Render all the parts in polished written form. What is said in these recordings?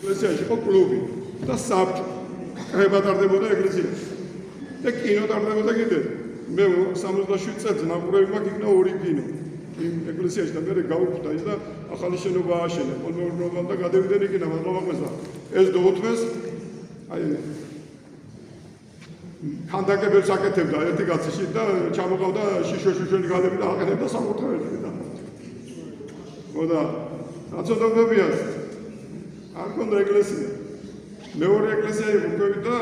ეკლესიაში იყო კლუბი და საბჭო. კრება ტარდებოდა ეკლესიაში. და კინო ტარდებოდა კიდე. მე 67 წელს ნაყურები მაქვს იქნა 2 კინო. იმ ეკლესიაში და მე გავუხვდა ის და ახალი შენობა ააშენე. პოლმეურნებამ და გადავიდნენ იქნა მადლობაყეს და ეს დოუთმეს აი ხანდაკებებს აკეთებდა ერთი კაცი და ჩამოყავდა შიშველი გადები და აკეთებდა საკუთრებელს და ხოდა საცოდნებია არ ქონდა ეკლესია მეორე ეკლესია იყო და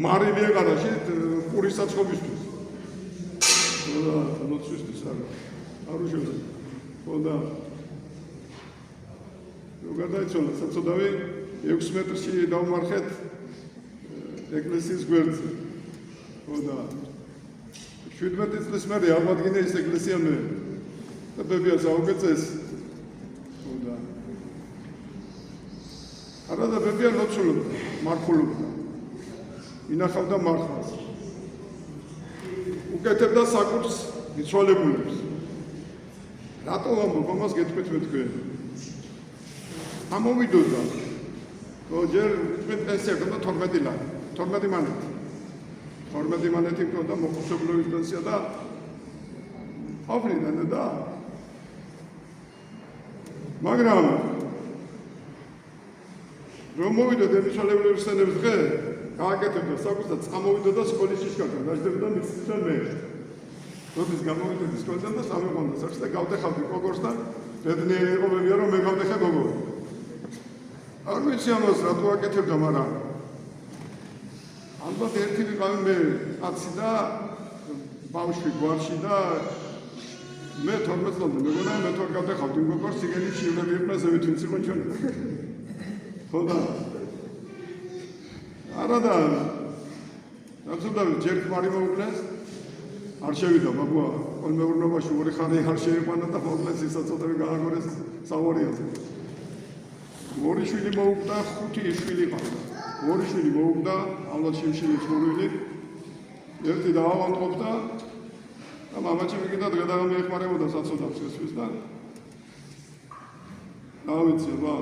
მარილი ეყარა შეთ პურის საწყობისთვის ხოდა ლოცვისთვის არ უშევდა ხოდა როგორ დაიცვალა საცოდავი 6 მეტრში დავმარხეთ ეკლესიის გვერდზე ხოდა 17 წლის მერე აღმადგინე ეს ეკლესია მე და ბებიას აუგეწეს ხოდა არა და ბებია ლოცულობდა მარხულობდა ინახავდა მარხავს უკეთებდა საკუთრს მიცვალებულებს რატო ამას გეტყვით მე თქვენ ამოვიდოდა ჯერ პენსია ქონდა 12 ლარი 12 მანეთი 12 მანეთი ქონდა მოხუცებულობის პენსია და აფრიდან და მაგრამ რომ მოვიდა დემისვალებულების სცენების დღე გააკეთებდა საკუთრს და წამოვიდა და სკოლის შიშკართან დაждდებოდა მისთან მე როდის გამოვიდა სკოლიდან და სამეყონდა სახში და გავდეხავდი გოგორს და ბედნიერი იყო მებია რომ მე გავდეხე გოგორს არ ვიცი ამას რატო აკეთებდა მაგრამ ალბათ ერთი ვიყავი მე კაცი და ბავშვი გვარში და მე 12 წლამდე მეგონა მე თორ გავდეხავდი გოგორს ციგენი შივლები იყვნენ ზევით ვინც იყო ჩვენი ხოდა არა და ჯერ ქმარი მოუკლეს არ შევიდა მაგვა პოლმეურნობაში 2 ხანი არ შეიყვანა და მოუკლეს ისაცოდები გააგორეს სავარიაზე 2 შვილი მოუკვდა 5 შვილი ყავდა 2 შვილი მოუკვდა ალბათ შიმშილი ცურვილი ერთი დაავადყოფდა და მამაჩემი კიდე დღე და მე ეხმარებოდა საცოდავს ესვის და დავიცი აბა